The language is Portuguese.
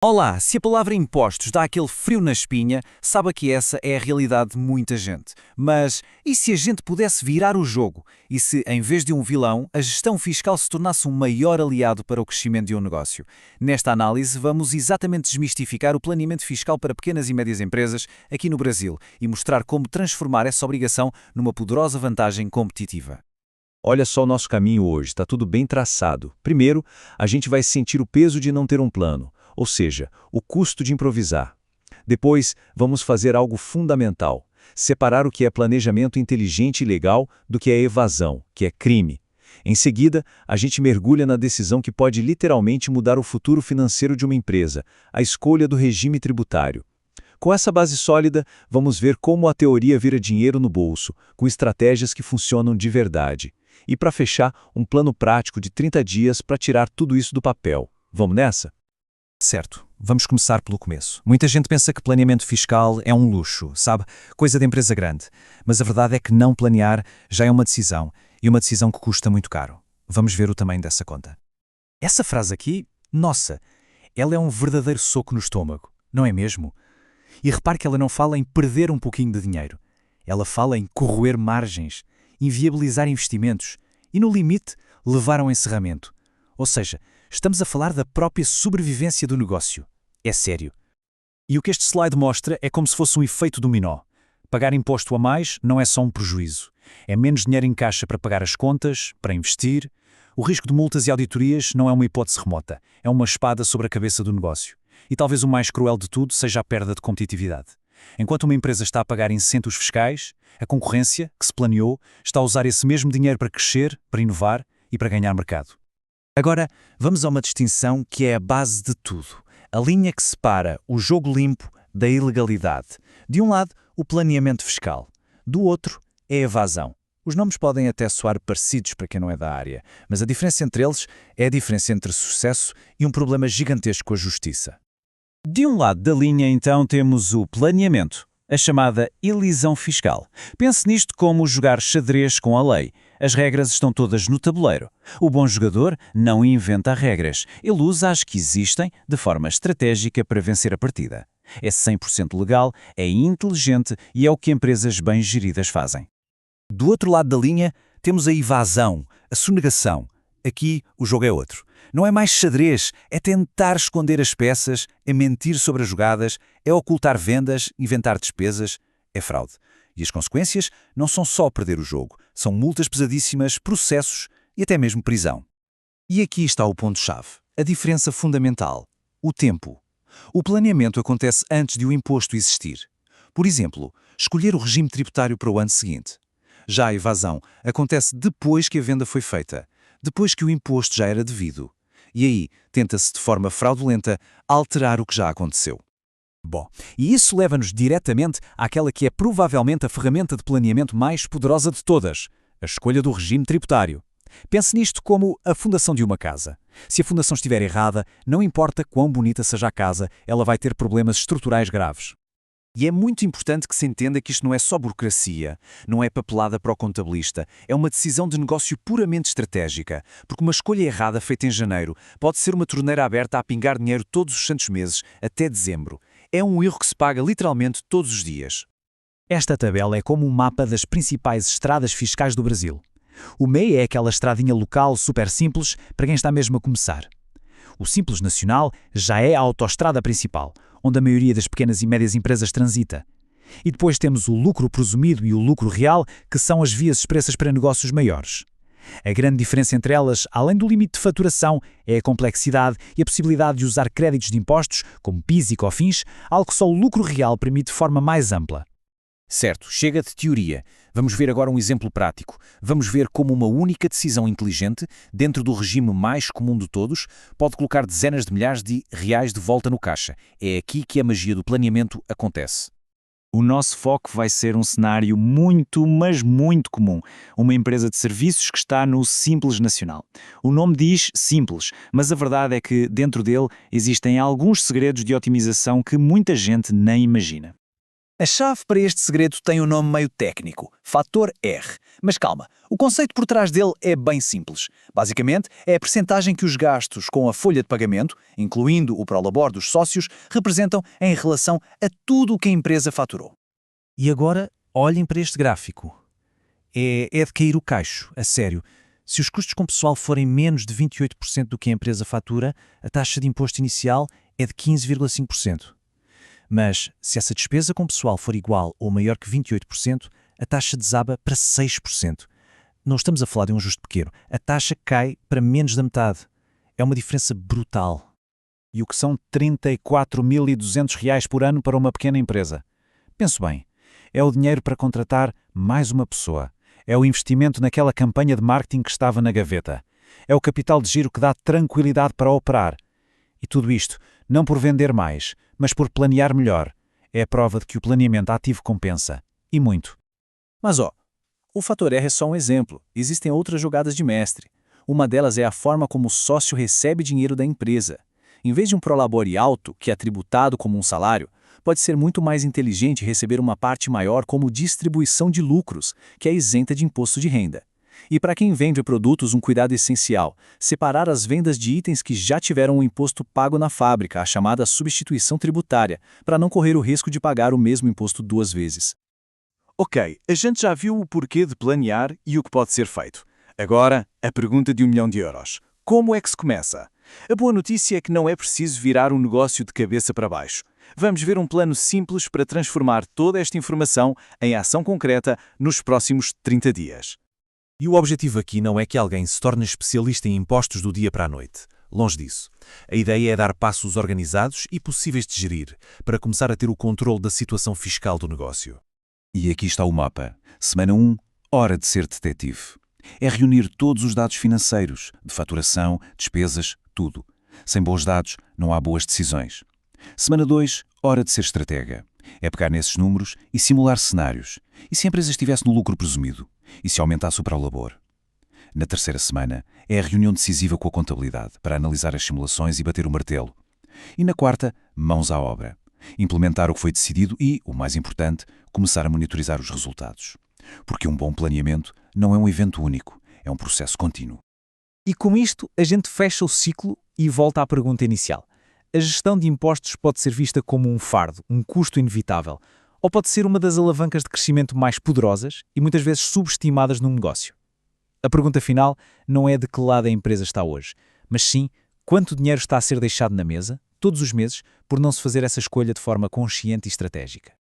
Olá, se a palavra impostos dá aquele frio na espinha, saiba que essa é a realidade de muita gente. Mas e se a gente pudesse virar o jogo? E se, em vez de um vilão, a gestão fiscal se tornasse um maior aliado para o crescimento de um negócio? Nesta análise, vamos exatamente desmistificar o planeamento fiscal para pequenas e médias empresas aqui no Brasil e mostrar como transformar essa obrigação numa poderosa vantagem competitiva. Olha só o nosso caminho hoje, está tudo bem traçado. Primeiro, a gente vai sentir o peso de não ter um plano, ou seja, o custo de improvisar. Depois, vamos fazer algo fundamental: separar o que é planejamento inteligente e legal do que é evasão, que é crime. Em seguida, a gente mergulha na decisão que pode literalmente mudar o futuro financeiro de uma empresa, a escolha do regime tributário. Com essa base sólida, vamos ver como a teoria vira dinheiro no bolso, com estratégias que funcionam de verdade. E para fechar, um plano prático de 30 dias para tirar tudo isso do papel. Vamos nessa? Certo, vamos começar pelo começo. Muita gente pensa que planeamento fiscal é um luxo, sabe? Coisa de empresa grande. Mas a verdade é que não planear já é uma decisão, e uma decisão que custa muito caro. Vamos ver o tamanho dessa conta. Essa frase aqui, nossa, ela é um verdadeiro soco no estômago, não é mesmo? E repare que ela não fala em perder um pouquinho de dinheiro. Ela fala em corroer margens, inviabilizar investimentos e, no limite, levar a um encerramento. Ou seja, estamos a falar da própria sobrevivência do negócio. É sério. E o que este slide mostra é como se fosse um efeito dominó. Pagar imposto a mais não é só um prejuízo. É menos dinheiro em caixa para pagar as contas, para investir. O risco de multas e auditorias não é uma hipótese remota. É uma espada sobre a cabeça do negócio. E talvez o mais cruel de tudo seja a perda de competitividade. Enquanto uma empresa está a pagar incentivos fiscais, a concorrência, que se planeou, está a usar esse mesmo dinheiro para crescer, para inovar e para ganhar mercado. Agora, vamos a uma distinção que é a base de tudo. A linha que separa o jogo limpo da ilegalidade. De um lado, o planeamento fiscal. Do outro, é a evasão. Os nomes podem até soar parecidos para quem não é da área, mas a diferença entre eles é a diferença entre sucesso e um problema gigantesco com a justiça. De um lado da linha, então, temos o planeamento, a chamada elisão fiscal. Pense nisto como jogar xadrez com a lei. As regras estão todas no tabuleiro. O bom jogador não inventa regras. Ele usa as que existem de forma estratégica para vencer a partida. É 100% legal, é inteligente e é o que empresas bem geridas fazem. Do outro lado da linha, temos a evasão, a sonegação. Aqui, o jogo é outro. Não é mais xadrez, é tentar esconder as peças, é mentir sobre as jogadas, é ocultar vendas, inventar despesas, é fraude. E as consequências não são só perder o jogo, são multas pesadíssimas, processos e até mesmo prisão. E aqui está o ponto-chave, a diferença fundamental: o tempo. O planeamento acontece antes de o imposto existir. Por exemplo, escolher o regime tributário para o ano seguinte. Já a evasão acontece depois que a venda foi feita, depois que o imposto já era devido. E aí, tenta-se de forma fraudulenta alterar o que já aconteceu. Bom, e isso leva-nos diretamente àquela que é provavelmente a ferramenta de planeamento mais poderosa de todas, a escolha do regime tributário. Pense nisto como a fundação de uma casa. Se a fundação estiver errada, não importa quão bonita seja a casa, ela vai ter problemas estruturais graves. E é muito importante que se entenda que isto não é só burocracia, não é papelada para o contabilista, é uma decisão de negócio puramente estratégica, porque uma escolha errada feita em janeiro pode ser uma torneira aberta a pingar dinheiro todos os santos meses, até dezembro. É um erro que se paga literalmente todos os dias. Esta tabela é como um mapa das principais estradas fiscais do Brasil. O MEI é aquela estradinha local super simples para quem está mesmo a começar. O Simples Nacional já é a autoestrada principal, onde a maioria das pequenas e médias empresas transita. E depois temos o lucro presumido e o lucro real, que são as vias expressas para negócios maiores. A grande diferença entre elas, além do limite de faturação, é a complexidade e a possibilidade de usar créditos de impostos, como PIS e COFINS, algo que só o lucro real permite de forma mais ampla. Certo, chega de teoria. Vamos ver agora um exemplo prático. Vamos ver como uma única decisão inteligente, dentro do regime mais comum de todos, pode colocar dezenas de milhares de reais de volta no caixa. É aqui que a magia do planeamento acontece. O nosso foco vai ser um cenário muito, mas muito comum. Uma empresa de serviços que está no Simples Nacional. O nome diz simples, mas a verdade é que dentro dele existem alguns segredos de otimização que muita gente nem imagina. A chave para este segredo tem um nome meio técnico, fator R. Mas calma, o conceito por trás dele é bem simples. Basicamente, é a percentagem que os gastos com a folha de pagamento, incluindo o prolabor dos sócios, representam em relação a tudo o que a empresa faturou. E agora, olhem para este gráfico. É de cair o caixo, a sério. Se os custos com pessoal forem menos de 28% do que a empresa fatura, a taxa de imposto inicial é de 15,5%. Mas, se essa despesa com pessoal for igual ou maior que 28%, a taxa desaba para 6%. Não estamos a falar de um ajuste pequeno. A taxa cai para menos da metade. É uma diferença brutal. E o que são 34.200 reais por ano para uma pequena empresa? Penso bem, é o dinheiro para contratar mais uma pessoa. É o investimento naquela campanha de marketing que estava na gaveta. É o capital de giro que dá tranquilidade para operar. E tudo isto, não por vender mais, mas por planear melhor. É a prova de que o planeamento ativo compensa. E muito. Mas o fator R é só um exemplo. Existem outras jogadas de mestre. Uma delas é a forma como o sócio recebe dinheiro da empresa. Em vez de um prolabore alto, que é tributado como um salário, pode ser muito mais inteligente receber uma parte maior como distribuição de lucros, que é isenta de imposto de renda. E para quem vende produtos, um cuidado essencial: separar as vendas de itens que já tiveram um imposto pago na fábrica, a chamada substituição tributária, para não correr o risco de pagar o mesmo imposto duas vezes. Ok, a gente já viu o porquê de planear e o que pode ser feito. Agora, a pergunta de 1 milhão de euros. Como é que se começa? A boa notícia é que não é preciso virar um negócio de cabeça para baixo. Vamos ver um plano simples para transformar toda esta informação em ação concreta nos próximos 30 dias. E o objetivo aqui não é que alguém se torne especialista em impostos do dia para a noite. Longe disso. A ideia é dar passos organizados e possíveis de gerir, para começar a ter o controle da situação fiscal do negócio. E aqui está o mapa. Semana 1, hora de ser detetive. É reunir todos os dados financeiros, de faturação, despesas, tudo. Sem bons dados, não há boas decisões. Semana 2, hora de ser estratega. É pegar nesses números e simular cenários. E se a empresa estivesse no lucro presumido? E se aumentasse o prolabor? Na terceira semana, é a reunião decisiva com a contabilidade, para analisar as simulações e bater o martelo. E na quarta, mãos à obra. Implementar o que foi decidido e, o mais importante, começar a monitorizar os resultados. Porque um bom planeamento não é um evento único, é um processo contínuo. E com isto, a gente fecha o ciclo e volta à pergunta inicial. A gestão de impostos pode ser vista como um fardo, um custo inevitável, ou pode ser uma das alavancas de crescimento mais poderosas e muitas vezes subestimadas num negócio. A pergunta final não é de que lado a empresa está hoje, mas sim quanto dinheiro está a ser deixado na mesa, todos os meses, por não se fazer essa escolha de forma consciente e estratégica.